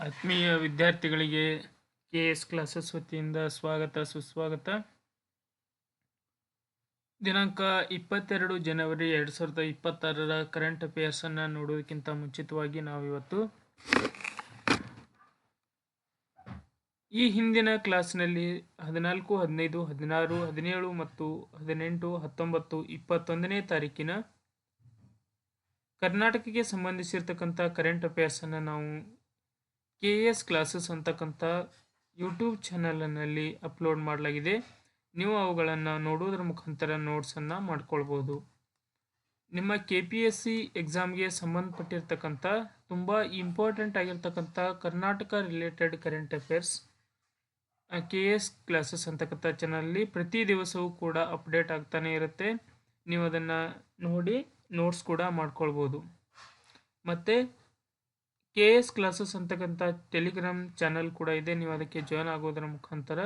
ಆತ್ಮೀಯ ವಿದ್ಯಾರ್ಥಿಗಳಿಗೆ KS classes ವತಿಯಿಂದ ಸ್ವಾಗತ ಸುಸ್ವಾಗತ. ದಿನಾಂಕ 22 ಜನವರಿ 2026 ಕರೆಂಟ್ ಅಫೇರ್ಸ್ ಅನ್ನು ನೋಡೋದಕ್ಕಿಂತ ಮುಂಚಿತವಾಗಿ ನಾವಿವತ್ತು ಈ ಹಿಂದಿನ ಕ್ಲಾಸ್ನಲ್ಲಿ 14, 15, 16, 17 ಮತ್ತು 18, 19, 21ನೇ ತಾರೀಕಿನ ಕರ್ನಾಟಕಕ್ಕೆ ಸಂಬಂಧಿಸಿರ್ತಕ್ಕಂಥ ಕರೆಂಟ್ ಅಫೇರ್ಸ್ ಅನ್ನು ನಾವು KS ಕ್ಲಾಸಸ್ ಅಂತಕ್ಕಂಥ ಯೂಟ್ಯೂಬ್ ಚಾನಲ್ನಲ್ಲಿ ಅಪ್ಲೋಡ್ ಮಾಡಲಾಗಿದೆ. ನೀವು ಅವುಗಳನ್ನು ನೋಡೋದ್ರ ಮುಖಾಂತರ ನೋಟ್ಸನ್ನು ಮಾಡ್ಕೊಳ್ಬೋದು. ನಿಮ್ಮ KPSC ಎಕ್ಸಾಮ್ಗೆ ಸಂಬಂಧಪಟ್ಟಿರ್ತಕ್ಕಂಥ ತುಂಬ ಇಂಪಾರ್ಟೆಂಟ್ ಆಗಿರ್ತಕ್ಕಂಥ Karnataka related current affairs KS classes ಅಂತಕ್ಕಂಥ ಚಾನಲಲ್ಲಿ ಪ್ರತಿ ದಿವಸವೂ ಕೂಡ ಅಪ್ಡೇಟ್ ಆಗ್ತಾನೆ ಇರುತ್ತೆ. ನೀವು ಅದನ್ನು ನೋಡಿ ನೋಟ್ಸ್ ಕೂಡ ಮಾಡ್ಕೊಳ್ಬೋದು. ಮತ್ತು KS ಕ್ಲಾಸಸ್ ಅಂತಕ್ಕಂಥ ಟೆಲಿಗ್ರಾಮ್ ಚಾನಲ್ ಕೂಡ ಇದೆ. ನೀವು ಅದಕ್ಕೆ ಜಾಯ್ನ್ ಆಗೋದರ ಮುಖಾಂತರ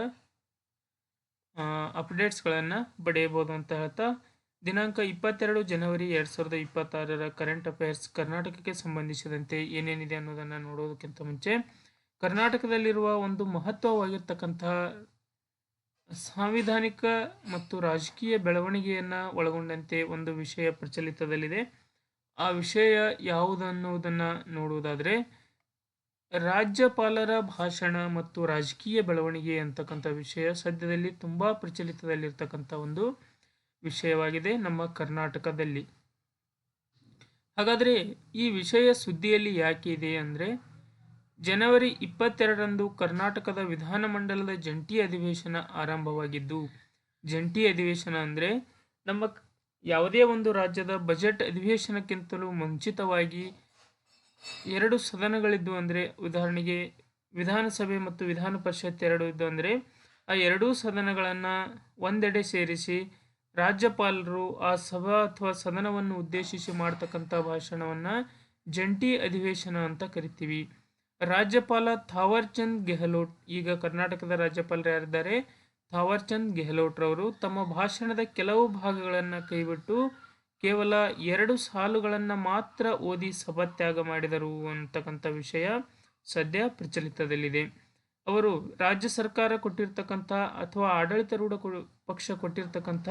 ಅಪ್ಡೇಟ್ಸ್ಗಳನ್ನು ಪಡೆಯಬಹುದು ಅಂತ ಹೇಳ್ತಾ, ದಿನಾಂಕ 22 ಜನವರಿ 2026 ಕರೆಂಟ್ ಅಫೇರ್ಸ್ ಕರ್ನಾಟಕಕ್ಕೆ ಸಂಬಂಧಿಸಿದಂತೆ ಏನೇನಿದೆ ಅನ್ನೋದನ್ನು ನೋಡೋದಕ್ಕಿಂತ ಮುಂಚೆ ಕರ್ನಾಟಕದಲ್ಲಿರುವ ಒಂದು ಮಹತ್ವವಾಗಿರ್ತಕ್ಕಂತಹ ಸಾಂವಿಧಾನಿಕ ಮತ್ತು ರಾಜಕೀಯ ಬೆಳವಣಿಗೆಯನ್ನು ಒಳಗೊಂಡಂತೆ ಒಂದು ವಿಷಯ ಪ್ರಚಲಿತದಲ್ಲಿದೆ. ಆ ವಿಷಯ ಯಾವುದನ್ನುವುದನ್ನು ನೋಡುವುದಾದರೆ, ರಾಜ್ಯಪಾಲರ ಭಾಷಣ ಮತ್ತು ರಾಜಕೀಯ ಬೆಳವಣಿಗೆ ಅಂತಕ್ಕಂಥ ವಿಷಯ ಸದ್ಯದಲ್ಲಿ ತುಂಬ ಪ್ರಚಲಿತದಲ್ಲಿರ್ತಕ್ಕಂಥ ಒಂದು ವಿಷಯವಾಗಿದೆ ನಮ್ಮ ಕರ್ನಾಟಕದಲ್ಲಿ. ಹಾಗಾದರೆ ಈ ವಿಷಯ ಸುದ್ದಿಯಲ್ಲಿ ಯಾಕೆ ಇದೆ ಅಂದರೆ, ಜನವರಿ 22ರಂದು ಕರ್ನಾಟಕದ ವಿಧಾನಮಂಡಲದ ಜಂಟಿ ಅಧಿವೇಶನ ಆರಂಭವಾಗಿದ್ದು, ಜಂಟಿ ಅಧಿವೇಶನ ಅಂದರೆ ನಮ್ಮ ಯಾವುದೇ ಒಂದು ರಾಜ್ಯದ ಬಜೆಟ್ ಅಧಿವೇಶನಕ್ಕಿಂತಲೂ ಮುಂಚಿತವಾಗಿ ಎರಡು ಸದನಗಳಿದ್ದು, ಅಂದರೆ ಉದಾಹರಣೆಗೆ ವಿಧಾನಸಭೆ ಮತ್ತು ವಿಧಾನ ಪರಿಷತ್ ಎರಡು ಇದ್ದು ಅಂದರೆ ಆ ಎರಡೂ ಸದನಗಳನ್ನು ಒಂದೆಡೆ ಸೇರಿಸಿ ರಾಜ್ಯಪಾಲರು ಆ ಸಭಾ ಅಥವಾ ಸದನವನ್ನು ಉದ್ದೇಶಿಸಿ ಮಾಡ್ತಕ್ಕಂಥ ಭಾಷಣವನ್ನು ಜಂಟಿ ಅಧಿವೇಶನ ಅಂತ ಕರಿತೀವಿ. ರಾಜ್ಯಪಾಲ ಥಾವರ್ ಚಂದ್ ಗೆಹ್ಲೋಟ್, ಈಗ ಕರ್ನಾಟಕದ ರಾಜ್ಯಪಾಲರು ಯಾರಿದ್ದಾರೆ ಥಾವರ್ ಚಂದ್ ಗೆಹ್ಲೋಟ್ ರವರು ತಮ್ಮ ಭಾಷಣದ ಕೆಲವು ಭಾಗಗಳನ್ನು ಕೈಬಿಟ್ಟು ಕೇವಲ 2 ಸಾಲುಗಳನ್ನು ಮಾತ್ರ ಓದಿ ಸಭಾತ್ಯಾಗ ಮಾಡಿದರು ಅಂತಕ್ಕಂಥ ವಿಷಯ ಸದ್ಯ ಪ್ರಚಲಿತದಲ್ಲಿದೆ. ಅವರು ರಾಜ್ಯ ಸರ್ಕಾರ ಕೊಟ್ಟಿರ್ತಕ್ಕಂಥ ಅಥವಾ ಆಡಳಿತಾರೂಢ ಪಕ್ಷ ಕೊಟ್ಟಿರ್ತಕ್ಕಂಥ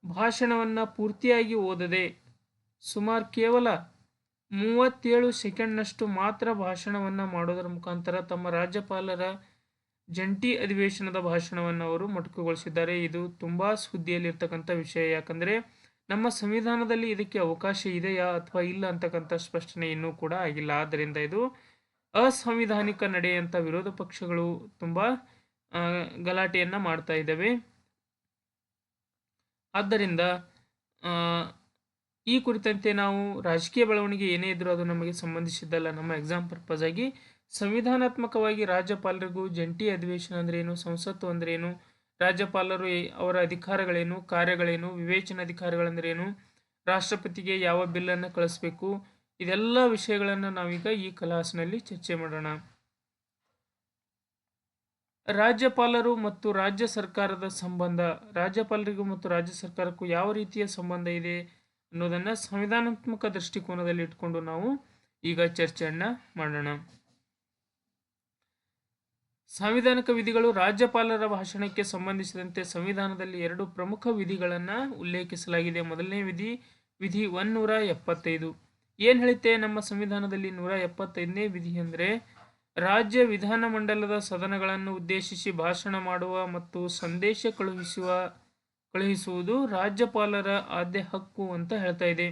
ಭಾಷಣವನ್ನು ಪೂರ್ತಿಯಾಗಿ ಓದದೆ ಸುಮಾರು ಕೇವಲ 37 ಸೆಕೆಂಡ್ನಷ್ಟು ಮಾತ್ರ ಭಾಷಣವನ್ನು ಮಾಡೋದರ ಮುಖಾಂತರ ತಮ್ಮ ರಾಜ್ಯಪಾಲರ ಜಂಟಿ ಅಧಿವೇಶನದ ಭಾಷಣವನ್ನು ಅವರು ಮೊಟಕುಗೊಳಿಸಿದ್ದಾರೆ. ಇದು ತುಂಬ ಸುದ್ದಿಯಲ್ಲಿರ್ತಕ್ಕಂಥ ವಿಷಯ. ಯಾಕಂದರೆ ನಮ್ಮ ಸಂವಿಧಾನದಲ್ಲಿ ಇದಕ್ಕೆ ಅವಕಾಶ ಇದೆಯಾ ಅಥವಾ ಇಲ್ಲ ಅಂತಕ್ಕಂಥ ಸ್ಪಷ್ಟನೆ ಇನ್ನೂ ಕೂಡ ಆಗಿಲ್ಲ. ಆದ್ದರಿಂದ ಇದು ಅಸಂವಿಧಾನಿಕ ನಡೆ ಅಂತ ವಿರೋಧ ಪಕ್ಷಗಳು ತುಂಬ ಗಲಾಟೆಯನ್ನು ಮಾಡ್ತಾ ಇದ್ದಾವೆ. ಆದ್ದರಿಂದ ಈ ಕುರಿತಂತೆ ನಾವು ರಾಜಕೀಯ ಬೆಳವಣಿಗೆ ಏನೇ ಇದ್ರೂ ಅದು ನಮಗೆ ಸಂಬಂಧಿಸಿದ್ದಲ್ಲ. ನಮ್ಮ ಎಕ್ಸಾಮ್ ಪರ್ಪಸ್ ಆಗಿ ಸಂವಿಧಾನಾತ್ಮಕವಾಗಿ ರಾಜ್ಯಪಾಲರಿಗೂ ಜಂಟಿ ಅಧಿವೇಶನ ಅಂದ್ರೆ ಏನು, ಸಂಸತ್ತು ಅಂದ್ರೆ ಏನು, ರಾಜ್ಯಪಾಲರು ಅವರ ಅಧಿಕಾರಗಳೇನು, ಕಾರ್ಯಗಳೇನು, ವಿವೇಚನ ಅಧಿಕಾರಗಳಂದ್ರೆ ಏನು, ರಾಷ್ಟ್ರಪತಿಗೆ ಯಾವ ಬಿಲ್ಲನ್ನು ಕಳಿಸ್ಬೇಕು, ಇದೆಲ್ಲ ವಿಷಯಗಳನ್ನು ನಾವೀಗ ಈ ಕ್ಲಾಸ್ನಲ್ಲಿ ಚರ್ಚೆ ಮಾಡೋಣ. ರಾಜ್ಯಪಾಲರು ಮತ್ತು ರಾಜ್ಯ ಸರ್ಕಾರದ ಸಂಬಂಧ, ರಾಜ್ಯಪಾಲರಿಗೂ ಮತ್ತು ರಾಜ್ಯ ಸರ್ಕಾರಕ್ಕೂ ಯಾವ ರೀತಿಯ ಸಂಬಂಧ ಇದೆ ಅನ್ನೋದನ್ನು ಸಂವಿಧಾನಾತ್ಮಕ ದೃಷ್ಟಿಕೋನದಲ್ಲಿ ಇಟ್ಕೊಂಡು ನಾವು ಈಗ ಚರ್ಚೆಯನ್ನು ಮಾಡೋಣ. ಸಾಂವಿಧಾನಿಕ ವಿಧಿಗಳು. ರಾಜ್ಯಪಾಲರ ಭಾಷಣಕ್ಕೆ ಸಂಬಂಧಿಸಿದಂತೆ ಸಂವಿಧಾನದಲ್ಲಿ 2 ಪ್ರಮುಖ ವಿಧಿಗಳನ್ನು ಉಲ್ಲೇಖಿಸಲಾಗಿದೆ. ಮೊದಲನೇ ವಿಧಿ 175. ಏನು ಹೇಳುತ್ತೆ ನಮ್ಮ ಸಂವಿಧಾನದಲ್ಲಿ 175ನೇ ವಿಧಿ ಅಂದರೆ, ರಾಜ್ಯ ವಿಧಾನಮಂಡಲದ ಸದನಗಳನ್ನು ಉದ್ದೇಶಿಸಿ ಭಾಷಣ ಮಾಡುವ ಮತ್ತು ಸಂದೇಶ ಕಳುಹಿಸುವುದು ರಾಜ್ಯಪಾಲರ ಆದ್ಯ ಹಕ್ಕು ಅಂತ ಹೇಳ್ತಾ ಇದೆ.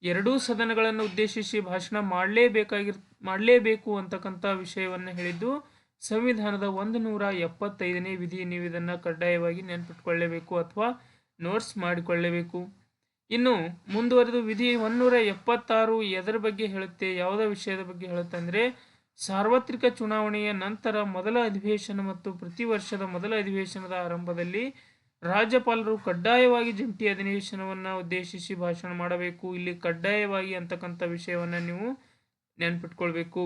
ಎರಡೂ ಸದನಗಳನ್ನು ಉದ್ದೇಶಿಸಿ ಭಾಷಣ ಮಾಡಲೇಬೇಕು ಅಂತಕ್ಕಂಥ ವಿಷಯವನ್ನು ಹೇಳಿದ್ದು ಸಂವಿಧಾನದ 175ನೇ ವಿಧಿ. ನೀವು ಇದನ್ನು ಕಡ್ಡಾಯವಾಗಿ ನೆನಪಿಟ್ಕೊಳ್ಳೇಬೇಕು ಅಥವಾ ನೋಟ್ಸ್ ಮಾಡಿಕೊಳ್ಳೇಬೇಕು. ಇನ್ನು ಮುಂದುವರೆದು ವಿಧಿ 176 ಎದರ ಬಗ್ಗೆ ಹೇಳುತ್ತೆ, ಯಾವುದೇ ವಿಷಯದ ಬಗ್ಗೆ ಹೇಳುತ್ತೆ ಅಂದರೆ, ಸಾರ್ವತ್ರಿಕ ಚುನಾವಣೆಯ ನಂತರ ಮೊದಲ ಅಧಿವೇಶನ ಮತ್ತು ಪ್ರತಿ ವರ್ಷದ ಮೊದಲ ಅಧಿವೇಶನದ ಆರಂಭದಲ್ಲಿ ರಾಜ್ಯಪಾಲರು ಕಡ್ಡಾಯವಾಗಿ ಜಂಟಿ ಅಧಿವೇಶನವನ್ನು ಉದ್ದೇಶಿಸಿ ಭಾಷಣ ಮಾಡಬೇಕು. ಇಲ್ಲಿ ಕಡ್ಡಾಯವಾಗಿ ಅಂತಕ್ಕಂಥ ವಿಷಯವನ್ನು ನೀವು ನೆನಪಿಟ್ಕೊಳ್ಬೇಕು.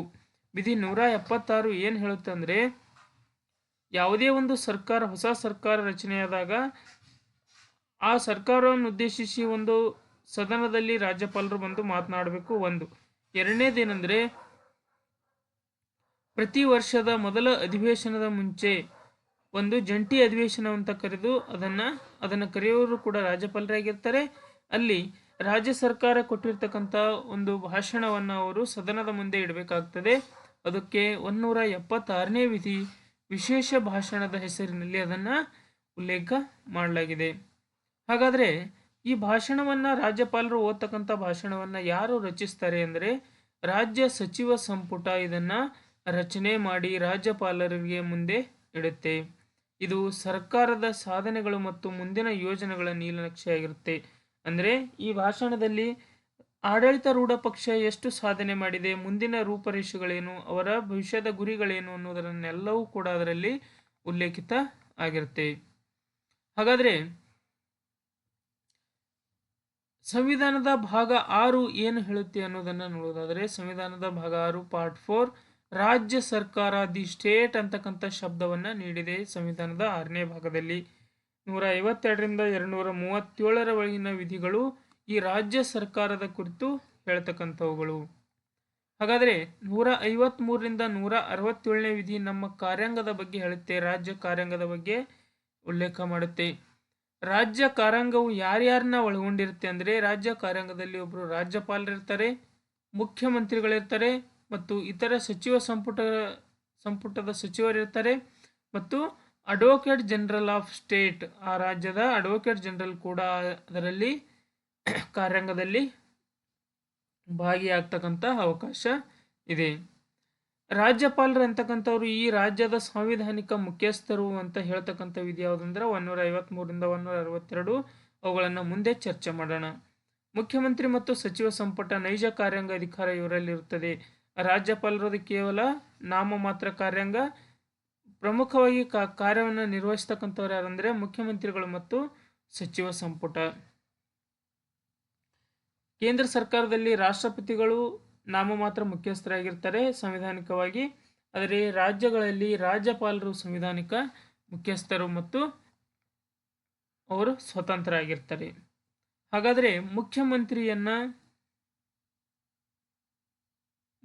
ವಿಧಿ 176 ಏನು ಹೇಳುತ್ತೆ ಅಂದರೆ, ಯಾವುದೇ ಒಂದು ಸರ್ಕಾರ, ಹೊಸ ಸರ್ಕಾರ ರಚನೆಯಾದಾಗ ಆ ಸರ್ಕಾರವನ್ನು ಉದ್ದೇಶಿಸಿ ಒಂದು ಸದನದಲ್ಲಿ ರಾಜ್ಯಪಾಲರು ಬಂದು ಮಾತನಾಡಬೇಕು. ಒಂದು. ಎರಡನೇದೇನೆಂದರೆ, ಪ್ರತಿ ವರ್ಷದ ಮೊದಲ ಅಧಿವೇಶನದ ಮುಂಚೆ ಒಂದು ಜಂಟಿ ಅಧಿವೇಶನ ಅಂತ ಕರೆದು ಅದನ್ನು ಕರೆಯೋರು ಕೂಡ ರಾಜ್ಯಪಾಲರಾಗಿರ್ತಾರೆ. ಅಲ್ಲಿ ರಾಜ್ಯ ಸರ್ಕಾರ ಕೊಟ್ಟಿರ್ತಕ್ಕಂಥ ಒಂದು ಭಾಷಣವನ್ನು ಅವರು ಸದನದ ಮುಂದೆ ಇಡಬೇಕಾಗ್ತದೆ. ಅದಕ್ಕೆ 176ನೇ ವಿಧಿ ವಿಶೇಷ ಭಾಷಣದ ಹೆಸರಿನಲ್ಲಿ ಅದನ್ನು ಉಲ್ಲೇಖ ಮಾಡಲಾಗಿದೆ. ಹಾಗಾದರೆ ಈ ಭಾಷಣವನ್ನು ರಾಜ್ಯಪಾಲರು ಓದ್ತಕ್ಕಂಥ ಭಾಷಣವನ್ನು ಯಾರು ರಚಿಸ್ತಾರೆ ಅಂದರೆ ರಾಜ್ಯ ಸಚಿವ ಸಂಪುಟ ಇದನ್ನು ರಚನೆ ಮಾಡಿ ರಾಜ್ಯಪಾಲರಿಗೆ ಮುಂದೆ ಇಡುತ್ತೆ. ಇದು ಸರ್ಕಾರದ ಸಾಧನೆಗಳು ಮತ್ತು ಮುಂದಿನ ಯೋಜನೆಗಳ ನೀಲನಕ್ಷೆಯಾಗಿರುತ್ತೆ. ಅಂದರೆ ಈ ಭಾಷಣದಲ್ಲಿ ಆಡಳಿತಾರೂಢ ಪಕ್ಷ ಎಷ್ಟು ಸಾಧನೆ ಮಾಡಿದೆ, ಮುಂದಿನ ರೂಪರೇಷೆಗಳೇನು, ಅವರ ಭವಿಷ್ಯದ ಗುರಿಗಳೇನು ಅನ್ನೋದನ್ನೆಲ್ಲವೂ ಕೂಡ ಅದರಲ್ಲಿ ಉಲ್ಲೇಖಿತ ಆಗಿರುತ್ತೆ. ಹಾಗಾದರೆ ಸಂವಿಧಾನದ ಭಾಗ 6 ಏನು ಹೇಳುತ್ತೆ ಅನ್ನೋದನ್ನು ನೋಡೋದಾದರೆ ಸಂವಿಧಾನದ ಭಾಗ 6 ಪಾರ್ಟ್ 4 ರಾಜ್ಯ ಸರ್ಕಾರ ದಿ ಸ್ಟೇಟ್ ಅಂತಕ್ಕಂಥ ಶಬ್ದವನ್ನು ನೀಡಿದೆ. ಸಂವಿಧಾನದ 6ನೇ ಭಾಗದಲ್ಲಿ 152ರಿಂದ 237ರವರೆಗಿನ ವಿಧಿಗಳು ಈ ರಾಜ್ಯ ಸರ್ಕಾರದ ಕುರಿತು ಹೇಳ್ತಕ್ಕಂಥವುಗಳು. ಹಾಗಾದರೆ 153ರಿಂದ 167ನೇ ವಿಧಿ ನಮ್ಮ ಕಾರ್ಯಾಂಗದ ಬಗ್ಗೆ ಹೇಳುತ್ತೆ, ರಾಜ್ಯ ಕಾರ್ಯಾಂಗದ ಬಗ್ಗೆ ಉಲ್ಲೇಖ ಮಾಡುತ್ತೆ. ರಾಜ್ಯ ಕಾರ್ಯಾಂಗವು ಯಾರ್ಯಾರನ್ನ ಒಳಗೊಂಡಿರುತ್ತೆ ಅಂದರೆ ರಾಜ್ಯ ಕಾರ್ಯಾಂಗದಲ್ಲಿ ಒಬ್ಬರು ರಾಜ್ಯಪಾಲರಿರ್ತಾರೆ, ಮುಖ್ಯಮಂತ್ರಿಗಳಿರ್ತಾರೆ ಮತ್ತು ಇತರ ಸಚಿವ ಸಂಪುಟದ ಸಚಿವರಿರ್ತಾರೆ ಮತ್ತು ಅಡ್ವೊಕೇಟ್ ಜನರಲ್ ಆಫ್ ಸ್ಟೇಟ್, ಆ ರಾಜ್ಯದ ಅಡ್ವೊಕೇಟ್ ಜನರಲ್ ಕೂಡ ಅದರಲ್ಲಿ ಕಾರ್ಯಾಂಗದಲ್ಲಿ ಭಾಗಿಯಾಗ್ತಕ್ಕಂಥ ಅವಕಾಶ ಇದೆ. ರಾಜ್ಯಪಾಲರು ಅಂತಕ್ಕಂಥವ್ರು ಈ ರಾಜ್ಯದ ಸಾಂವಿಧಾನಿಕ ಮುಖ್ಯಸ್ಥರು ಅಂತ ಹೇಳ್ತಕ್ಕಂಥ ವಿಧಿ ಯಾವುದಂದ್ರೆ 153ರಿಂದ 162 ಅವುಗಳನ್ನು ಮುಂದೆ ಚರ್ಚೆ ಮಾಡೋಣ. ಮುಖ್ಯಮಂತ್ರಿ ಮತ್ತು ಸಚಿವ ಸಂಪುಟ ನೈಜ ಕಾರ್ಯಾಂಗ ಅಧಿಕಾರ ಇವರಲ್ಲಿರುತ್ತದೆ. ರಾಜ್ಯಪಾಲರದು ಕೇವಲ ನಾಮ ಮಾತ್ರ ಕಾರ್ಯಾಂಗ. ಪ್ರಮುಖವಾಗಿ ಕಾರ್ಯವನ್ನು ನಿರ್ವಹಿಸ್ತಕ್ಕಂಥವ್ರು ಯಾರಂದ್ರೆ ಮುಖ್ಯಮಂತ್ರಿಗಳು ಮತ್ತು ಸಚಿವ ಸಂಪುಟ. ಕೇಂದ್ರ ಸರ್ಕಾರದಲ್ಲಿ ರಾಷ್ಟ್ರಪತಿಗಳು ನಾಮಮಾತ್ರ ಮುಖ್ಯಸ್ಥರಾಗಿರ್ತಾರೆ ಸಂವಿಧಾನಿಕವಾಗಿ. ಆದರೆ ರಾಜ್ಯಗಳಲ್ಲಿ ರಾಜ್ಯಪಾಲರು ಸಂವಿಧಾನಿಕ ಮುಖ್ಯಸ್ಥರು ಮತ್ತು ಅವರು ಸ್ವತಂತ್ರ ಆಗಿರ್ತಾರೆ. ಹಾಗಾದರೆ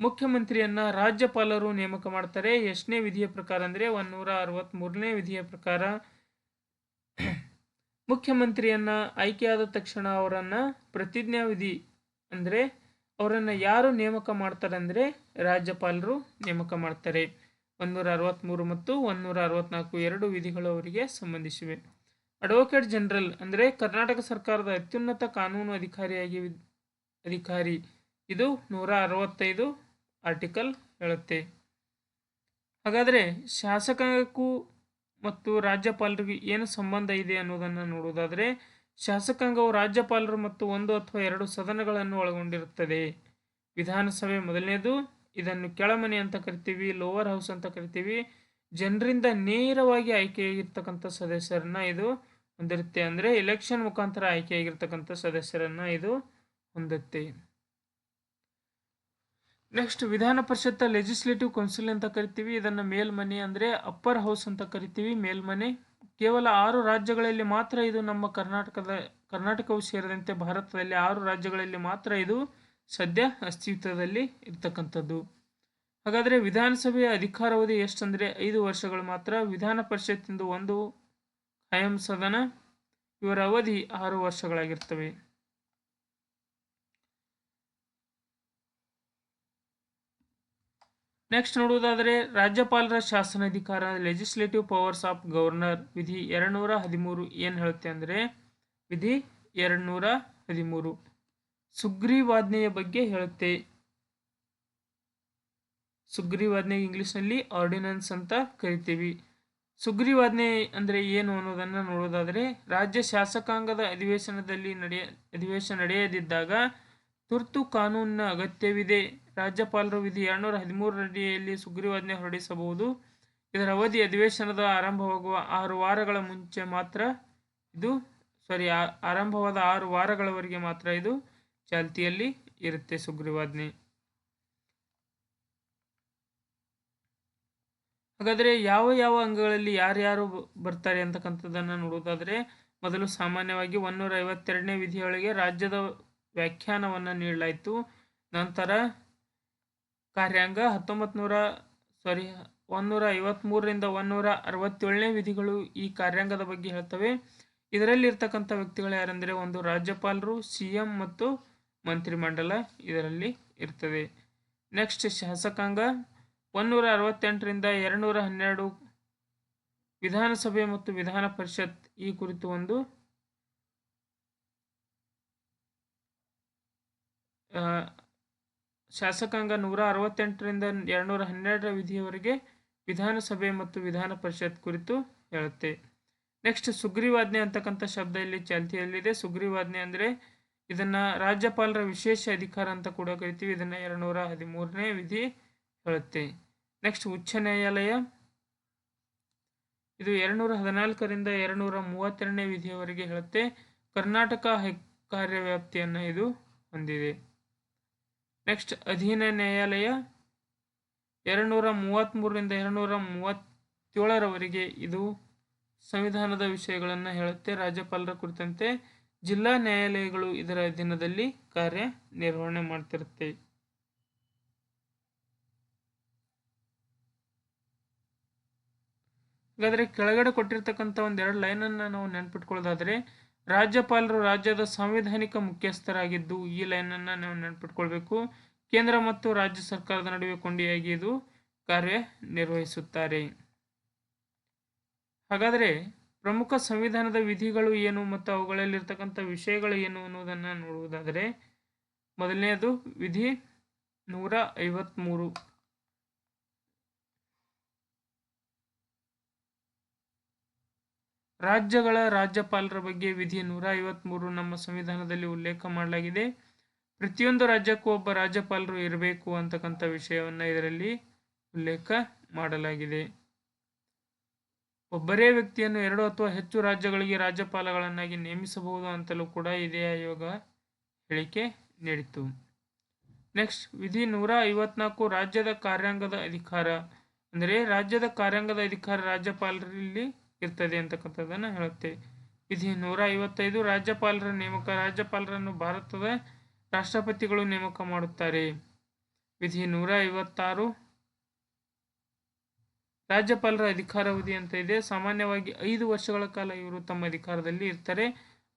ಮುಖ್ಯಮಂತ್ರಿಯನ್ನ ರಾಜ್ಯಪಾಲರು ನೇಮಕ ಮಾಡ್ತಾರೆ. ಎಷ್ಟನೇ ವಿಧಿಯ ಪ್ರಕಾರ ಅಂದರೆ 163ನೇ ವಿಧಿಯ ಪ್ರಕಾರ ಮುಖ್ಯಮಂತ್ರಿಯನ್ನ ಆಯ್ಕೆಯಾದ ತಕ್ಷಣ ಅವರನ್ನ ಪ್ರತಿಜ್ಞಾ ವಿಧಿ ಅಂದರೆ ಅವರನ್ನು ಯಾರು ನೇಮಕ ಮಾಡ್ತಾರೆ ಅಂದರೆ ರಾಜ್ಯಪಾಲರು ನೇಮಕ ಮಾಡ್ತಾರೆ. 163 ಮತ್ತು 164 ಎರಡು ವಿಧಿಗಳು ಅವರಿಗೆ ಸಂಬಂಧಿಸಿವೆ. ಅಡ್ವೊಕೇಟ್ ಜನರಲ್ ಅಂದರೆ ಕರ್ನಾಟಕ ಸರ್ಕಾರದ ಅತ್ಯುನ್ನತ ಕಾನೂನು ಅಧಿಕಾರಿ ಇದು 165 ಆರ್ಟಿಕಲ್ ಹೇಳುತ್ತೆ. ಹಾಗಾದರೆ ಶಾಸಕಕ್ಕೂ ಮತ್ತು ರಾಜ್ಯಪಾಲರಿಗೂ ಏನು ಸಂಬಂಧ ಇದೆ ಅನ್ನೋದನ್ನು ನೋಡುವುದಾದರೆ ಶಾಸಕಾಂಗವು ರಾಜ್ಯಪಾಲರು ಮತ್ತು 1 ಅಥವಾ 2 ಸದನಗಳನ್ನು ಒಳಗೊಂಡಿರುತ್ತದೆ. ವಿಧಾನಸಭೆ ಮೊದಲನೇದು, ಇದನ್ನು ಕೆಳಮನೆ ಅಂತ ಕರಿತೀವಿ, ಲೋವರ್ ಹೌಸ್ ಅಂತ ಕರಿತೀವಿ. ಜನರಿಂದ ನೇರವಾಗಿ ಆಯ್ಕೆಯಾಗಿರ್ತಕ್ಕಂಥ ಸದಸ್ಯರನ್ನ ಇದು ಹೊಂದಿರುತ್ತೆ. ಅಂದರೆ ಎಲೆಕ್ಷನ್ ಮುಖಾಂತರ ಆಯ್ಕೆಯಾಗಿರ್ತಕ್ಕಂಥ ಸದಸ್ಯರನ್ನ ಇದು ಹೊಂದುತ್ತೆ. ನೆಕ್ಸ್ಟ್ ವಿಧಾನ ಪರಿಷತ್ ಲೆಜಿಸ್ಲೇಟಿವ್ ಕೌನ್ಸಿಲ್ ಅಂತ ಕರಿತೀವಿ. ಇದನ್ನು ಮೇಲ್ಮನೆ ಅಂದರೆ ಅಪ್ಪರ್ ಹೌಸ್ ಅಂತ ಕರಿತೀವಿ, ಮೇಲ್ಮನೆ. ಕೇವಲ 6 ರಾಜ್ಯಗಳಲ್ಲಿ ಮಾತ್ರ ಇದು ನಮ್ಮ ಕರ್ನಾಟಕವು ಸೇರಿದಂತೆ ಭಾರತದಲ್ಲಿ 6 ರಾಜ್ಯಗಳಲ್ಲಿ ಮಾತ್ರ ಇದು ಸದ್ಯ ಅಸ್ತಿತ್ವದಲ್ಲಿ ಇರ್ತಕ್ಕಂಥದ್ದು. ಹಾಗಾದರೆ ವಿಧಾನಸಭೆಯ ಅಧಿಕಾರಾವಧಿ ಎಷ್ಟಂದರೆ 5 ವರ್ಷಗಳು ಮಾತ್ರ. ವಿಧಾನ ಪರಿಷತ್ತಿಂದು 1 ಖಾಯಂ ಸದನ, ಇವರ ಅವಧಿ 6 ವರ್ಷಗಳಾಗಿರ್ತವೆ. ನೆಕ್ಸ್ಟ್ ನೋಡುವುದಾದರೆ ರಾಜ್ಯಪಾಲರ ಶಾಸನಾಧಿಕಾರ ಲೆಜಿಸ್ಲೇಟಿವ್ ಪವರ್ಸ್ ಆಫ್ ಗವರ್ನರ್ ವಿಧಿ 213 ಏನು ಹೇಳುತ್ತೆ ಅಂದರೆ ವಿಧಿ 213 ಸುಗ್ರೀವಾಜ್ಞೆಯ ಬಗ್ಗೆ ಹೇಳುತ್ತೆ. ಸುಗ್ರೀವಾಜ್ಞೆ ಇಂಗ್ಲಿಷ್ನಲ್ಲಿ ಆರ್ಡಿನೆನ್ಸ್ ಅಂತ ಕರಿತೀವಿ. ಸುಗ್ರೀವಾಜ್ಞೆ ಅಂದರೆ ಏನು ಅನ್ನೋದನ್ನು ನೋಡೋದಾದರೆ ರಾಜ್ಯ ಶಾಸಕಾಂಗದ ಅಧಿವೇಶನ ನಡೆಯದಿದ್ದಾಗ ತುರ್ತು ಕಾನೂನಿನ ಅಗತ್ಯವಿದೆ. ರಾಜ್ಯಪಾಲರು ವಿಧಿ 213 ಅಡಿಯಲ್ಲಿ ಸುಗ್ರೀವಾಜ್ಞೆ ಹೊರಡಿಸಬಹುದು. ಇದರ ಅವಧಿ ಅಧಿವೇಶನದ ಆರಂಭವಾಗುವ 6 ವಾರಗಳ ಮುಂಚೆ ಮಾತ್ರ ಆರಂಭವಾದ 6 ವಾರಗಳವರೆಗೆ ಮಾತ್ರ ಇದು ಚಾಲ್ತಿಯಲ್ಲಿ ಇರುತ್ತೆ ಸುಗ್ರೀವಾಜ್ಞೆ. ಹಾಗಾದರೆ ಯಾವ ಯಾವ ಅಂಗಗಳಲ್ಲಿ ಯಾರ್ಯಾರು ಬರ್ತಾರೆ ಅಂತಕ್ಕಂಥದ್ದನ್ನು ನೋಡೋದಾದರೆ ಮೊದಲು ಸಾಮಾನ್ಯವಾಗಿ 152ನೇ ವಿಧಿಯೊಳಗೆ ರಾಜ್ಯದ ವ್ಯಾಖ್ಯಾನವನ್ನು ನೀಡಲಾಯಿತು. ನಂತರ ಕಾರ್ಯಾಂಗ 1900 ಸಾರಿ 153ರಿಂದ 167ನೇ ವಿಧಿಗಳು ಈ ಕಾರ್ಯಾಂಗದ ಬಗ್ಗೆ ಹೇಳ್ತವೆ. ಇದರಲ್ಲಿ ಇರ್ತಕ್ಕಂಥ ವ್ಯಕ್ತಿಗಳು ಯಾರೆಂದರೆ ಒಂದು ರಾಜ್ಯಪಾಲರು, ಸಿಎಂ ಮತ್ತು ಮಂತ್ರಿಮಂಡಲ ಇದರಲ್ಲಿ ಇರ್ತದೆ. ನೆಕ್ಸ್ಟ್ ಶಾಸಕಾಂಗ 168ರಿಂದ 212 ವಿಧಾನಸಭೆ ಮತ್ತು ವಿಧಾನ ಪರಿಷತ್ ಈ ಕುರಿತು ಒಂದು ಶಾಸಕಾಂಗ 168ರಿಂದ 212 ವಿಧಿಯವರೆಗೆ ವಿಧಾನಸಭೆ ಮತ್ತು ವಿಧಾನ ಪರಿಷತ್ ಕುರಿತು ಹೇಳುತ್ತೆ. ನೆಕ್ಸ್ಟ್ ಸುಗ್ರೀವಾಜ್ಞೆ ಅಂತಕ್ಕಂಥ ಶಬ್ದ ಇಲ್ಲಿ ಚಾಲ್ತಿಯಲ್ಲಿದೆ. ಸುಗ್ರೀವಾಜ್ಞೆ ಅಂದರೆ ಇದನ್ನ ರಾಜ್ಯಪಾಲರ ವಿಶೇಷ ಅಧಿಕಾರ ಅಂತ ಕೂಡ ಕರಿತೀವಿ. ಇದನ್ನ 213ನೇ ವಿಧಿ ಹೇಳುತ್ತೆ. ನೆಕ್ಸ್ಟ್ ಉಚ್ಚ ನ್ಯಾಯಾಲಯ ಇದು 214ರಿಂದ 232ನೇ ವಿಧಿಯವರೆಗೆ ಹೇಳುತ್ತೆ. ಕರ್ನಾಟಕ ಕಾರ್ಯವ್ಯಾಪ್ತಿಯನ್ನು ಇದು ಹೊಂದಿದೆ. ನೆಕ್ಸ್ಟ್ ಅಧೀನ ನ್ಯಾಯಾಲಯ 233ರಿಂದ 237ರವರೆಗೆ ಇದು ಸಂವಿಧಾನದ ವಿಷಯಗಳನ್ನು ಹೇಳುತ್ತೆ. ರಾಜ್ಯಪಾಲರ ಕುರಿತಂತೆ ಜಿಲ್ಲಾ ನ್ಯಾಯಾಲಯಗಳು ಇದರ ಅಧೀನದಲ್ಲಿ ಕಾರ್ಯನಿರ್ವಹಣೆ ಮಾಡ್ತಿರುತ್ತೆ. ಹಾಗಾದ್ರೆ ಕೆಳಗಡೆ ಕೊಟ್ಟಿರ್ತಕ್ಕಂಥ ಒಂದೆರಡು ಲೈನನ್ನು ನಾವು ನೆನ್ಪಿಟ್ಕೊಳ್ಳೋದಾದ್ರೆ, ರಾಜ್ಯಪಾಲರು ರಾಜ್ಯದ ಸಾಂವಿಧಾನಿಕ ಮುಖ್ಯಸ್ಥರಾಗಿದ್ದು ಈ ಲೈನನ್ನು ನಾವು ನೆನ್ಪಿಟ್ಕೊಳ್ಬೇಕು. ಕೇಂದ್ರ ಮತ್ತು ರಾಜ್ಯ ಸರ್ಕಾರದ ನಡುವೆ ಕೊಂಡಿಯಾಗಿ ಇದು ಕಾರ್ಯನಿರ್ವಹಿಸುತ್ತಾರೆ. ಹಾಗಾದರೆ ಪ್ರಮುಖ ಸಂವಿಧಾನದ ವಿಧಿಗಳು ಏನು ಮತ್ತು ಅವುಗಳಲ್ಲಿರ್ತಕ್ಕಂಥ ವಿಷಯಗಳು ಏನು ಅನ್ನೋದನ್ನು ನೋಡುವುದಾದರೆ, ಮೊದಲನೆಯದು ವಿಧಿ 153. ರಾಜ್ಯಗಳ ರಾಜ್ಯಪಾಲರ ಬಗ್ಗೆ ವಿಧಿ 153 ನಮ್ಮ ಸಂವಿಧಾನದಲ್ಲಿ ಉಲ್ಲೇಖ ಮಾಡಲಾಗಿದೆ. ಪ್ರತಿಯೊಂದು ರಾಜ್ಯಕ್ಕೂ ಒಬ್ಬ ರಾಜ್ಯಪಾಲರು ಇರಬೇಕು ಅಂತಕ್ಕಂಥ ವಿಷಯವನ್ನು ಇದರಲ್ಲಿ ಉಲ್ಲೇಖ ಮಾಡಲಾಗಿದೆ. ಒಬ್ಬರೇ ವ್ಯಕ್ತಿಯನ್ನು 2 ಅಥವಾ ಹೆಚ್ಚು ರಾಜ್ಯಗಳಿಗೆ ರಾಜ್ಯಪಾಲಗಳನ್ನಾಗಿ ನೇಮಿಸಬಹುದು ಅಂತಲೂ ಕೂಡ ಇದೇ ಆಯೋಗ ಹೇಳಿಕೆ ನೀಡಿತು. ನೆಕ್ಸ್ಟ್ ವಿಧಿ 154 ರಾಜ್ಯದ ಕಾರ್ಯಾಂಗದ ಅಧಿಕಾರ ಅಂದರೆ ರಾಜ್ಯದ ಕಾರ್ಯಾಂಗದ ಅಧಿಕಾರ ರಾಜ್ಯಪಾಲರಲ್ಲಿ ಇರ್ತದೆ ಅಂತಕ್ಕಂಥದ್ದನ್ನು ಹೇಳುತ್ತೆ. ವಿಧಿ 155 ರಾಜ್ಯಪಾಲರ ನೇಮಕ. ರಾಜ್ಯಪಾಲರನ್ನು ಭಾರತದ ರಾಷ್ಟ್ರಪತಿಗಳು ನೇಮಕ ಮಾಡುತ್ತಾರೆ. ವಿಧಿ 156 ರಾಜ್ಯಪಾಲರ ಅಧಿಕಾರಾವಧಿ ಅಂತ ಇದೆ. ಸಾಮಾನ್ಯವಾಗಿ 5 ವರ್ಷಗಳ ಕಾಲ ಇವರು ತಮ್ಮ ಅಧಿಕಾರದಲ್ಲಿ ಇರ್ತಾರೆ.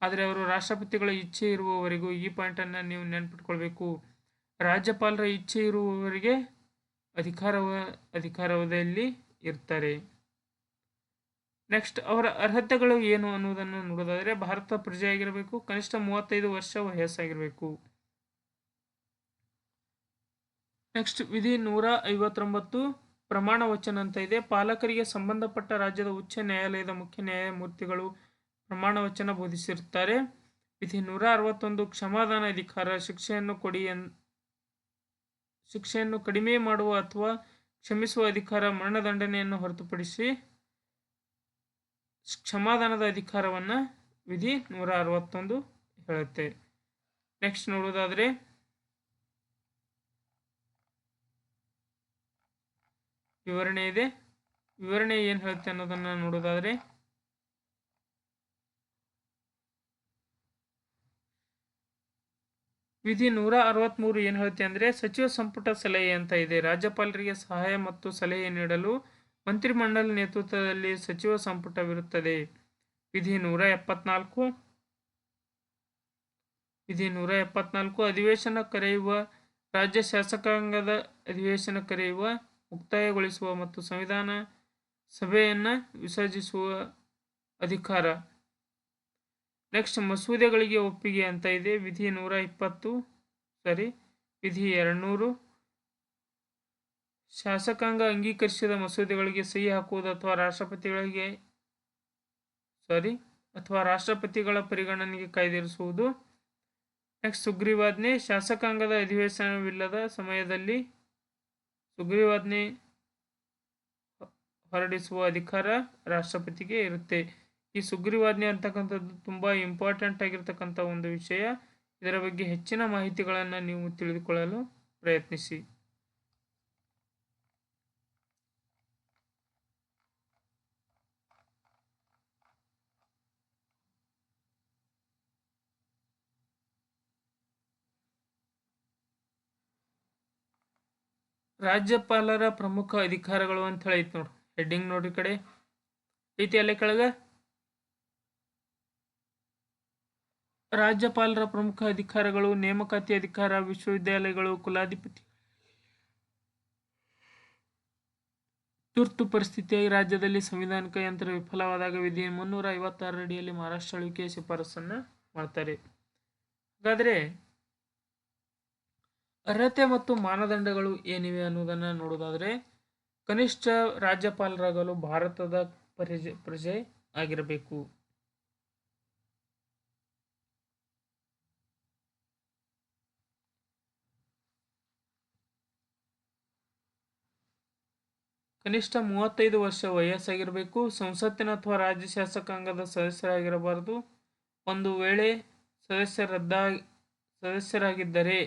ಆದರೆ ಅವರು ರಾಷ್ಟ್ರಪತಿಗಳ ಇಚ್ಛೆ ಇರುವವರೆಗೂ ಈ ಪಾಯಿಂಟನ್ನು ನೀವು ನೆನ್ಪಿಟ್ಕೊಳ್ಬೇಕು. ರಾಜ್ಯಪಾಲರ ಇಚ್ಛೆ ಇರುವವರೆಗೆ ಅಧಿಕಾರಾವಧಿಯಲ್ಲಿ ಇರ್ತಾರೆ. ನೆಕ್ಸ್ಟ್ ಅವರ ಅರ್ಹತೆಗಳು ಏನು ಅನ್ನೋದನ್ನು ನೋಡೋದಾದರೆ, ಭಾರತ ಪ್ರಜೆಯಾಗಿರಬೇಕು, ಕನಿಷ್ಠ 35 ವರ್ಷ ವಯಸ್ಸಾಗಿರಬೇಕು. ನೆಕ್ಸ್ಟ್ ವಿಧಿ 159 ಪ್ರಮಾಣ ವಚನ ಅಂತ ಇದೆ. ಪಾಲಕರಿಗೆ ಸಂಬಂಧಪಟ್ಟ ರಾಜ್ಯದ ಉಚ್ಚ ನ್ಯಾಯಾಲಯದ ಮುಖ್ಯ ನ್ಯಾಯಮೂರ್ತಿಗಳು ಪ್ರಮಾಣ ವಚನ ಬೋಧಿಸಿರುತ್ತಾರೆ. ವಿಧಿ 161 ಕ್ಷಮಾದಾನ ಅಧಿಕಾರ. ಶಿಕ್ಷೆಯನ್ನು ಕಡಿಮೆ ಮಾಡುವ ಅಥವಾ ಕ್ಷಮಿಸುವ ಅಧಿಕಾರ ಮರಣದಂಡನೆಯನ್ನು ಹೊರತುಪಡಿಸಿ ಕ್ಷಮಾದಾನದ ಅಧಿಕಾರವನ್ನು ವಿಧಿ 161 ಹೇಳುತ್ತೆ. ನೆಕ್ಸ್ಟ್ ನೋಡೋದಾದ್ರೆ ವಿವರಣೆ ಇದೆ. ವಿವರಣೆ ಏನು ಹೇಳುತ್ತೆ ಅನ್ನೋದನ್ನ ನೋಡೋದಾದ್ರೆ, ವಿಧಿ 163 ಏನು ಹೇಳುತ್ತೆ ಅಂದರೆ ಸಚಿವ ಸಂಪುಟ ಸಲಹೆ ಅಂತ ಇದೆ. ರಾಜ್ಯಪಾಲರಿಗೆ ಸಹಾಯ ಮತ್ತು ಸಲಹೆ ನೀಡಲು ಮಂತ್ರಿಮಂಡಲ ನೇತೃತ್ವದಲ್ಲಿ ಸಚಿವ ಸಂಪುಟವಿರುತ್ತದೆ. ವಿಧಿ 174 ಅಧಿವೇಶನ ಕರೆಯುವ. ರಾಜ್ಯ ಶಾಸಕಾಂಗದ ಅಧಿವೇಶನ ಕರೆಯುವ, ಮುಕ್ತಾಯಗೊಳಿಸುವ ಮತ್ತು ಸಂವಿಧಾನ ಸಭೆಯನ್ನು ವಿಸರ್ಜಿಸುವ ಅಧಿಕಾರ. ನೆಕ್ಸ್ಟ್ ಮಸೂದೆಗಳಿಗೆ ಒಪ್ಪಿಗೆ ಅಂತ ಇದೆ. ವಿಧಿ 200 ಶಾಸಕಾಂಗ ಅಂಗೀಕರಿಸಿದ ಮಸೂದೆಗಳಿಗೆ ಸಹಿ ಹಾಕುವುದು ಅಥವಾ ರಾಷ್ಟ್ರಪತಿಗಳ ಪರಿಗಣನೆಗೆ ಕಾಯ್ದಿರಿಸುವುದು. ನೆಕ್ಸ್ಟ್ ಸುಗ್ರೀವಾಜ್ಞೆ. ಶಾಸಕಾಂಗದ ಅಧಿವೇಶನವಿಲ್ಲದ ಸಮಯದಲ್ಲಿ ಸುಗ್ರೀವಾಜ್ಞೆ ಹೊರಡಿಸುವ ಅಧಿಕಾರ ರಾಷ್ಟ್ರಪತಿಗೆ ಇರುತ್ತೆ. ಈ ಸುಗ್ರೀವಾಜ್ಞೆ ಅಂತಕ್ಕಂಥದ್ದು ತುಂಬಾ ಇಂಪಾರ್ಟೆಂಟ್ ಆಗಿರ್ತಕ್ಕಂಥ ಒಂದು ವಿಷಯ. ಇದರ ಬಗ್ಗೆ ಹೆಚ್ಚಿನ ಮಾಹಿತಿಗಳನ್ನು ನೀವು ತಿಳಿದುಕೊಳ್ಳಲು ಪ್ರಯತ್ನಿಸಿ. ರಾಜ್ಯಪಾಲರ ಪ್ರಮುಖ ಅಧಿಕಾರಗಳು ಅಂತ ಹೇಳಿ ಐತಿ ನೋಡ್ರಿ, ಹೆಡ್ಡಿಂಗ್ ನೋಡ್ರಿ ಈ ಕಡೆ ಐತಿ ಅಲ್ಲೇ ಕೆಳಗ. ರಾಜ್ಯಪಾಲರ ಪ್ರಮುಖ ಅಧಿಕಾರಗಳು: ನೇಮಕಾತಿ ಅಧಿಕಾರ, ವಿಶ್ವವಿದ್ಯಾಲಯಗಳು, ಕುಲಾಧಿಪತಿ. ತುರ್ತು ಪರಿಸ್ಥಿತಿಯಾಗಿ ರಾಜ್ಯದಲ್ಲಿ ಸಂವಿಧಾನಿಕ ಯಂತ್ರ ವಿಫಲವಾದಾಗ ವಿಧಿ 356 ಅಡಿಯಲ್ಲಿ ಮಹಾರಾಷ್ಟ್ರ ಆಳ್ವಿಕೆಯ ಶಿಫಾರಸನ್ನು ಮಾಡ್ತಾರೆ. ಹಾಗಾದರೆ ಅರ್ಹತೆ ಮತ್ತು ಮಾನದಂಡಗಳು ಏನಿವೆ ಅನ್ನೋದನ್ನು ನೋಡೋದಾದರೆ, ಕನಿಷ್ಠ ರಾಜ್ಯಪಾಲರಾಗಲು ಭಾರತದ ಪ್ರಜೆ ಆಗಿರಬೇಕು. ಕನಿಷ್ಠ 35 ವರ್ಷ ವಯಸ್ಸಾಗಿರಬೇಕು. ಸಂಸತ್ತಿನ ಅಥವಾ ರಾಜ್ಯ ಶಾಸಕಾಂಗದ ಸದಸ್ಯರಾಗಿರಬಾರದು. ಒಂದು ವೇಳೆ ಸದಸ್ಯರಾಗಿದ್ದರೆ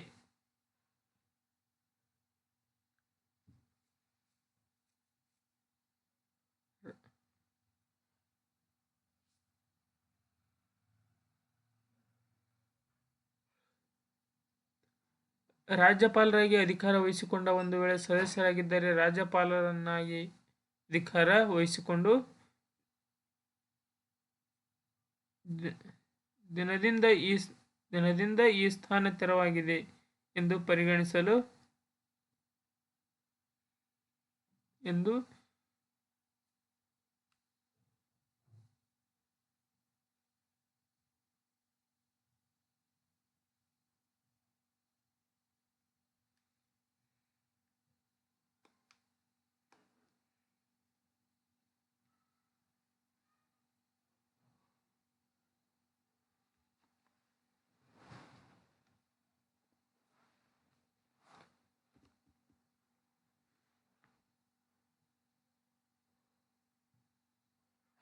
ರಾಜ್ಯಪಾಲರಾಗಿ ಅಧಿಕಾರ ವಹಿಸಿಕೊಂಡ ಒಂದು ವೇಳೆ ಸದಸ್ಯರಾಗಿದ್ದರೆ ರಾಜ್ಯಪಾಲರನ್ನಾಗಿ ಅಧಿಕಾರ ವಹಿಸಿಕೊಂಡು ದಿನದಿಂದ ಈ ಸ್ಥಾನ ತೆರವಾಗಿದೆ ಎಂದು ಪರಿಗಣಿಸಲು ಎಂದು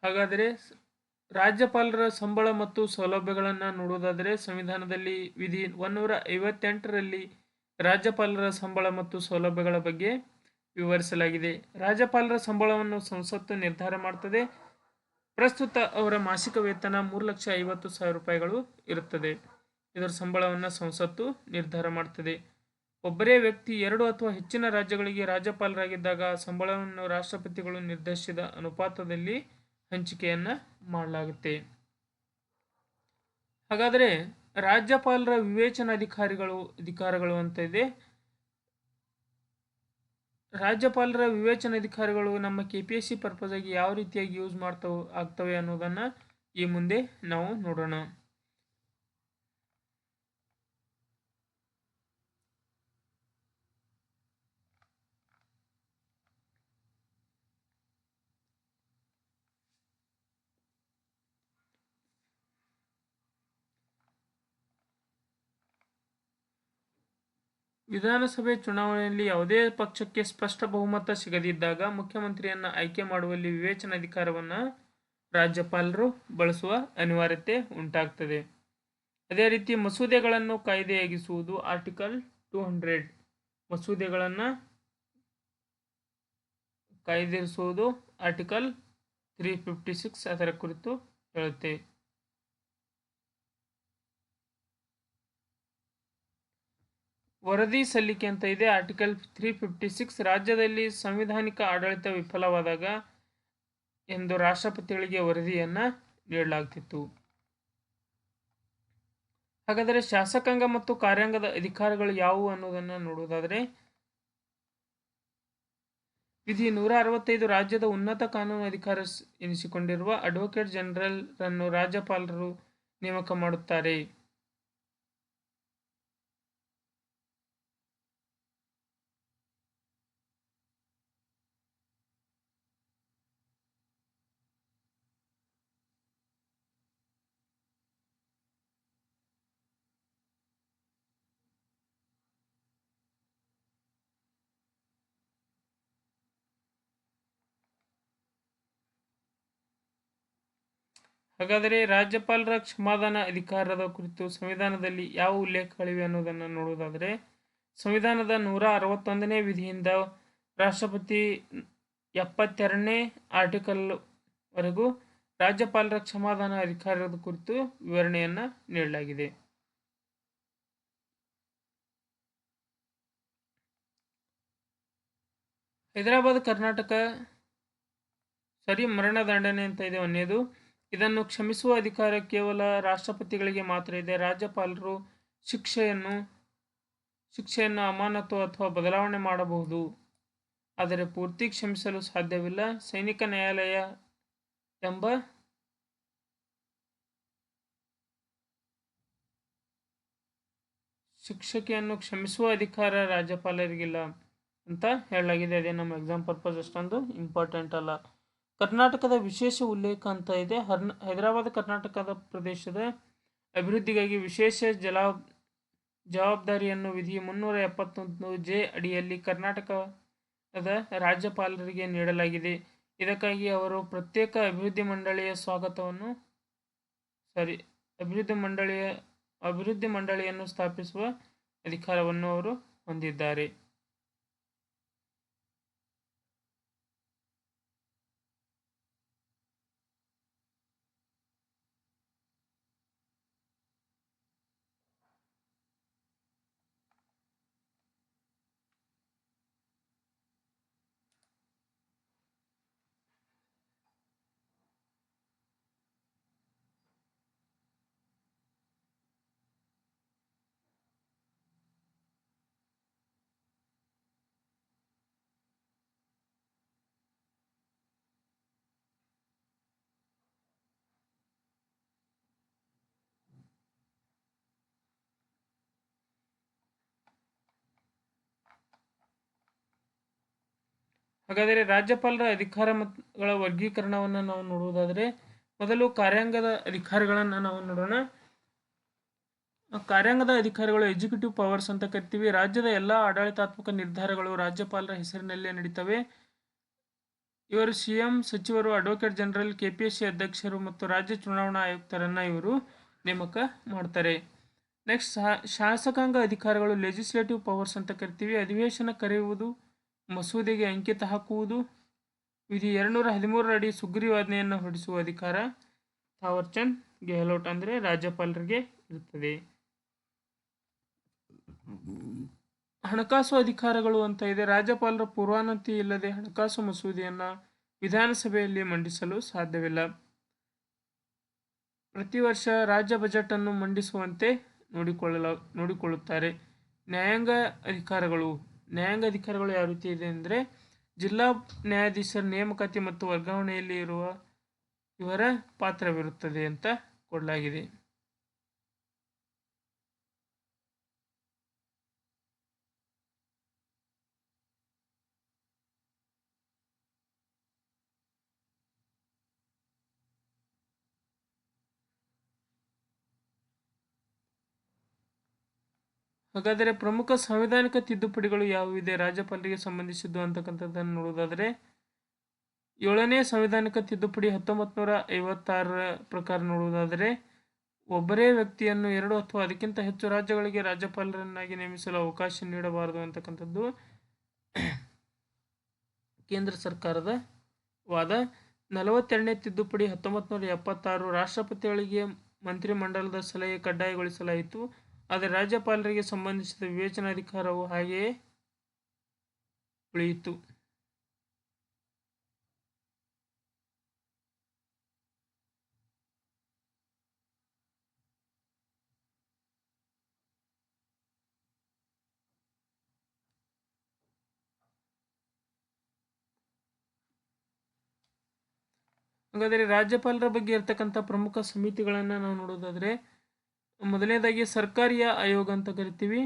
ಹಾಗಾದರೆ ರಾಜ್ಯಪಾಲರ ಸಂಬಳ ಮತ್ತು ಸೌಲಭ್ಯಗಳನ್ನು ನೋಡುವುದಾದರೆ, ಸಂವಿಧಾನದಲ್ಲಿ ವಿಧಿ 158ರಲ್ಲಿ ರಾಜ್ಯಪಾಲರ ಸಂಬಳ ಮತ್ತು ಸೌಲಭ್ಯಗಳ ಬಗ್ಗೆ ವಿವರಿಸಲಾಗಿದೆ. ರಾಜ್ಯಪಾಲರ ಸಂಬಳವನ್ನು ಸಂಸತ್ತು ನಿರ್ಧಾರ ಮಾಡುತ್ತದೆ. ಪ್ರಸ್ತುತ ಅವರ ಮಾಸಿಕ ವೇತನ 3,50,000 ರೂಪಾಯಿಗಳು ಇರುತ್ತದೆ. ಇದರ ಸಂಬಳವನ್ನು ಸಂಸತ್ತು ನಿರ್ಧಾರ ಮಾಡುತ್ತದೆ. ಒಬ್ಬರೇ ವ್ಯಕ್ತಿ 2 ಅಥವಾ ಹೆಚ್ಚಿನ ರಾಜ್ಯಗಳಿಗೆ ರಾಜ್ಯಪಾಲರಾಗಿದ್ದಾಗ ಸಂಬಳವನ್ನು ರಾಷ್ಟ್ರಪತಿಗಳು ನಿರ್ದೇಶಿಸಿದ ಅನುಪಾತದಲ್ಲಿ ಹಂಚಿಕೆಯನ್ನ ಮಾಡಲಾಗುತ್ತೆ. ಹಾಗಾದರೆ ರಾಜ್ಯಪಾಲರ ಅಧಿಕಾರಗಳು ಅಂತ ಇದೆ. ರಾಜ್ಯಪಾಲರ ಅಧಿಕಾರಗಳು ನಮ್ಮ KPSC ಪರ್ಪಸ್ ಆಗಿ ಯಾವ ರೀತಿಯಾಗಿ ಯೂಸ್ ಆಗ್ತವೆ ಅನ್ನೋದನ್ನ ಈ ಮುಂದೆ ನಾವು ನೋಡೋಣ. ವಿಧಾನಸಭೆ ಚುನಾವಣೆಯಲ್ಲಿ ಯಾವುದೇ ಪಕ್ಷಕ್ಕೆ ಸ್ಪಷ್ಟ ಬಹುಮತ ಸಿಗದಿದ್ದಾಗ ಮುಖ್ಯಮಂತ್ರಿಯನ್ನ ಆಯ್ಕೆ ಮಾಡುವಲ್ಲಿ ವಿವೇಚನಾಧಿಕಾರವನ್ನು ರಾಜ್ಯಪಾಲರು ಬಳಸುವ ಅನಿವಾರ್ಯತೆ ಉಂಟಾಗ್ತದೆ. ಅದೇ ರೀತಿ ಮಸೂದೆಗಳನ್ನು ಕಾಯ್ದೆಯಾಗಿಸುವುದು ಆರ್ಟಿಕಲ್ 200. ಮಸೂದೆಗಳನ್ನು ಕಾಯ್ದಿರಿಸುವುದು ಆರ್ಟಿಕಲ್ 356 ಅದರ ಕುರಿತು ಹೇಳುತ್ತೆ. ವರದಿ ಸಲ್ಲಿಕೆ ಅಂತ ಇದೆ ಆರ್ಟಿಕಲ್ 356. ರಾಜ್ಯದಲ್ಲಿ ಸಂವಿಧಾನಿಕ ಆಡಳಿತ ವಿಫಲವಾದಾಗ ಎಂದು ರಾಷ್ಟ್ರಪತಿಗಳಿಗೆ ವರದಿಯನ್ನ ನೀಡಲಾಗ್ತಿತ್ತು. ಹಾಗಾದರೆ ಶಾಸಕಾಂಗ ಮತ್ತು ಕಾರ್ಯಾಂಗದ ಅಧಿಕಾರಗಳು ಯಾವುವು ಅನ್ನೋದನ್ನ ನೋಡುವುದಾದರೆ, ವಿಧಿ 165 ರಾಜ್ಯದ ಉನ್ನತ ಕಾನೂನು ಅಧಿಕಾರ ಎನಿಸಿಕೊಂಡಿರುವ ಅಡ್ವೊಕೇಟ್ ಜನರಲ್ ರನ್ನು ರಾಜ್ಯಪಾಲರು ನೇಮಕ ಮಾಡುತ್ತಾರೆ. ಹಾಗಾದರೆ ರಾಜ್ಯಪಾಲರ ಕ್ಷಮಾದಾನ ಅಧಿಕಾರದ ಕುರಿತು ಸಂವಿಧಾನದಲ್ಲಿ ಯಾವ ಉಲ್ಲೇಖಗಳಿವೆ ಅನ್ನೋದನ್ನು ನೋಡುವುದಾದರೆ, ಸಂವಿಧಾನದ 161ನೇ ವಿಧಿಯಿಂದ ರಾಷ್ಟ್ರಪತಿ 72ನೇ ಆರ್ಟಿಕಲ್ ವರೆಗೂ ರಾಜ್ಯಪಾಲರ ಕ್ಷಮಾದಾನ ಅಧಿಕಾರದ ಕುರಿತು ವಿವರಣೆಯನ್ನ ನೀಡಲಾಗಿದೆ. ಹೈದರಾಬಾದ್ ಕರ್ನಾಟಕ ಮರಣದಂಡನೆ ಅಂತ ಇದೆ ಒಂದೇದು. ಇದನ್ನು ಕ್ಷಮಿಸುವ ಅಧಿಕಾರ ಕೇವಲ ರಾಷ್ಟ್ರಪತಿಗಳಿಗೆ ಮಾತ್ರ ಇದೆ. ರಾಜ್ಯಪಾಲರು ಶಿಕ್ಷೆಯನ್ನು ಅಮಾನತು ಅಥವಾ ಬದಲಾವಣೆ ಮಾಡಬಹುದು, ಆದರೆ ಪೂರ್ತಿ ಕ್ಷಮಿಸಲು ಸಾಧ್ಯವಿಲ್ಲ. ಸೈನಿಕ ನ್ಯಾಯಾಲಯ ಎಂಬ ಶಿಕ್ಷೆಯನ್ನು ಕ್ಷಮಿಸುವ ಅಧಿಕಾರ ರಾಜ್ಯಪಾಲರಿಗಿಲ್ಲ ಅಂತ ಹೇಳಲಾಗಿದೆ. ಅದೇ ನಮ್ಮ ಎಕ್ಸಾಮ್ ಪರ್ಪಸ್ ಅಷ್ಟೊಂದು ಇಂಪಾರ್ಟೆಂಟ್ ಅಲ್ಲ. ಕರ್ನಾಟಕದ ವಿಶೇಷ ಉಲ್ಲೇಖ ಅಂತ ಇದೆ. ಹೈದರಾಬಾದ್ ಕರ್ನಾಟಕದ ಪ್ರದೇಶದ ಅಭಿವೃದ್ಧಿಗಾಗಿ ವಿಶೇಷ ಜವಾಬ್ದಾರಿಯನ್ನು ವಿಧಿ 371(j) ಅಡಿಯಲ್ಲಿ ಕರ್ನಾಟಕದ ರಾಜ್ಯಪಾಲರಿಗೆ ನೀಡಲಾಗಿದೆ. ಇದಕ್ಕಾಗಿ ಅವರು ಪ್ರತ್ಯೇಕ ಅಭಿವೃದ್ಧಿ ಮಂಡಳಿಯನ್ನು ಸ್ಥಾಪಿಸುವ ಅಧಿಕಾರವನ್ನು ಅವರು ಹೊಂದಿದ್ದಾರೆ. ಹಾಗಾದರೆ ರಾಜ್ಯಪಾಲರ ಅಧಿಕಾರಗಳ ವರ್ಗೀಕರಣವನ್ನು ನಾವು ನೋಡುವುದಾದರೆ, ಮೊದಲು ಕಾರ್ಯಾಂಗದ ಅಧಿಕಾರಿಗಳನ್ನು ನಾವು ನೋಡೋಣ. ಕಾರ್ಯಾಂಗದ ಅಧಿಕಾರಿಗಳು ಎಕ್ಸಿಕ್ಯೂಟಿವ್ ಪವರ್ಸ್ ಅಂತ ಕರಿತೀವಿ. ರಾಜ್ಯದ ಎಲ್ಲ ಆಡಳಿತಾತ್ಮಕ ನಿರ್ಧಾರಗಳು ರಾಜ್ಯಪಾಲರ ಹೆಸರಿನಲ್ಲೇ ನಡೀತವೆ. ಇವರು CM, ಸಚಿವರು, ಅಡ್ವೊಕೇಟ್ ಜನರಲ್, KPSC ಅಧ್ಯಕ್ಷರು ಮತ್ತು ರಾಜ್ಯ ಚುನಾವಣಾ ಆಯುಕ್ತರನ್ನ ಇವರು ನೇಮಕ ಮಾಡ್ತಾರೆ. ನೆಕ್ಸ್ಟ್ ಶಾಸಕಾಂಗ ಅಧಿಕಾರಿಗಳು ಲೆಜಿಸ್ಲೇಟಿವ್ ಪವರ್ಸ್ ಅಂತ ಕರಿತೀವಿ. ಅಧಿವೇಶನ ಕರೆಯುವುದು, ಮಸೂದೆಗೆ ಅಂಕಿತ ಹಾಕುವುದು, ವಿಧಿ 213 ಅಡಿ ಸುಗ್ರೀವಾಜ್ಞೆಯನ್ನು ಹೊರಡಿಸುವ ಅಧಿಕಾರ ಥಾವರ್ಚಂದ್ ಗೆಹ್ಲೋಟ್ ಅಂದರೆ ರಾಜ್ಯಪಾಲರಿಗೆ ಇರುತ್ತದೆ. ಹಣಕಾಸು ಅಧಿಕಾರಗಳು ಅಂತ ಇದೆ. ರಾಜ್ಯಪಾಲರ ಪೂರ್ವಾನುಮತಿ ಇಲ್ಲದೆ ಹಣಕಾಸು ಮಸೂದೆಯನ್ನು ವಿಧಾನಸಭೆಯಲ್ಲಿ ಮಂಡಿಸಲು ಸಾಧ್ಯವಿಲ್ಲ. ಪ್ರತಿ ವರ್ಷ ರಾಜ್ಯ ಬಜೆಟ್ ಅನ್ನು ಮಂಡಿಸುವಂತೆ ನೋಡಿಕೊಳ್ಳುತ್ತಾರೆ. ನ್ಯಾಯಾಂಗ ಅಧಿಕಾರಗಳು ಯಾವ ರೀತಿ ಇದೆ ಅಂದರೆ, ಜಿಲ್ಲಾ ನ್ಯಾಯಾಧೀಶರ ನೇಮಕಾತಿ ಮತ್ತು ವರ್ಗಾವಣೆಯಲ್ಲಿ ಇವರ ಪಾತ್ರವಿರುತ್ತದೆ ಅಂತ ಕೊಡಲಾಗಿದೆ. ಹಾಗಾದರೆ ಪ್ರಮುಖ ಸಂವಿಧಾನಿಕ ತಿದ್ದುಪಡಿಗಳು ಯಾವುವಿದೆ ರಾಜ್ಯಪಾಲರಿಗೆ ಸಂಬಂಧಿಸಿದ್ದು ಅಂತಕ್ಕಂಥದ್ದನ್ನು ನೋಡುವುದಾದರೆ, 7ನೇ ಸಂವಿಧಾನಿಕ ತಿದ್ದುಪಡಿ 1956 ಪ್ರಕಾರ ನೋಡುವುದಾದರೆ, ಒಬ್ಬರೇ ವ್ಯಕ್ತಿಯನ್ನು 2 ಅಥವಾ ಅದಕ್ಕಿಂತ ಹೆಚ್ಚು ರಾಜ್ಯಗಳಿಗೆ ರಾಜ್ಯಪಾಲರನ್ನಾಗಿ ನೇಮಿಸಲು ಅವಕಾಶ ನೀಡಬಾರದು ಅಂತಕ್ಕಂಥದ್ದು ಕೇಂದ್ರ ಸರ್ಕಾರದ ವಾದ. 42ನೇ ತಿದ್ದುಪಡಿ 1976 ರಾಷ್ಟ್ರಪತಿಗಳಿಗೆ ಮಂತ್ರಿಮಂಡಲದ ಸಲಹೆ ಕಡ್ಡಾಯಗೊಳಿಸಲಾಯಿತು. ಆದರೆ ರಾಜ್ಯಪಾಲರಿಗೆ ಸಂಬಂಧಿಸಿದ ವಿವೇಚನಾಧಿಕಾರವು ಹಾಗೆಯೇ ಉಳಿಯಿತು. ಹಾಗಾದರೆ ರಾಜ್ಯಪಾಲರ ಬಗ್ಗೆ ಇರತಕ್ಕಂಥ ಪ್ರಮುಖ ಸಮಿತಿಗಳನ್ನು ನಾವು ನೋಡೋದಾದರೆ, ಮೊದಲನೇದಾಗಿ ಸರ್ಕಾರಿಯ ಆಯೋಗ ಅಂತ ಕರಿತೀವಿ.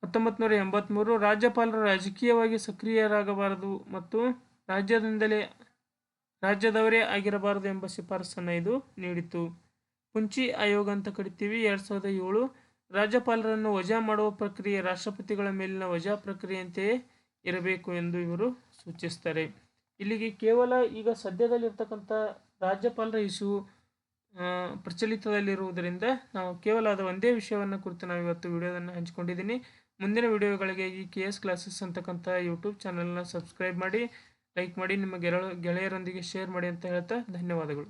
1983 ರಾಜ್ಯಪಾಲರು ರಾಜಕೀಯವಾಗಿ ಸಕ್ರಿಯರಾಗಬಾರದು ಮತ್ತು ರಾಜ್ಯದವರೇ ಆಗಿರಬಾರದು ಎಂಬ ಶಿಫಾರಸನ್ನು ಇದು ನೀಡಿತು. ಪುಂಚಿ ಆಯೋಗ ಅಂತ ಕರಿತೀವಿ. 2007 ರಾಜ್ಯಪಾಲರನ್ನು ವಜಾ ಮಾಡುವ ಪ್ರಕ್ರಿಯೆ ರಾಷ್ಟ್ರಪತಿಗಳ ಮೇಲಿನ ವಜಾ ಪ್ರಕ್ರಿಯೆಯಂತೆಯೇ ಇರಬೇಕು ಎಂದು ಇವರು ಸೂಚಿಸ್ತಾರೆ. ಇಲ್ಲಿಗೆ ಕೇವಲ ಈಗ ಸದ್ಯದಲ್ಲಿರ್ತಕ್ಕಂಥ ರಾಜ್ಯಪಾಲರ ಇಶ್ಯೂ ಪ್ರಚಲಿತದಲ್ಲಿರುವುದರಿಂದ ನಾವು ಕೇವಲ ಅದು ಒಂದೇ ವಿಷಯವನ್ನು ಕುರಿತು ನಾವು ಇವತ್ತು ವಿಡಿಯೋದನ್ನು ಹಂಚಿಕೊಂಡಿದ್ದೀನಿ. ಮುಂದಿನ ವಿಡಿಯೋಗಳಿಗಾಗಿ KS ಕ್ಲಾಸಸ್ ಅಂತಕ್ಕಂಥ ಯೂಟ್ಯೂಬ್ ಚಾನಲ್ನ ಸಬ್ಸ್ಕ್ರೈಬ್ ಮಾಡಿ, ಲೈಕ್ ಮಾಡಿ, ನಿಮ್ಮ ಗೆಳೆಯರೊಂದಿಗೆ ಶೇರ್ ಮಾಡಿ ಅಂತ ಹೇಳ್ತಾ ಧನ್ಯವಾದಗಳು.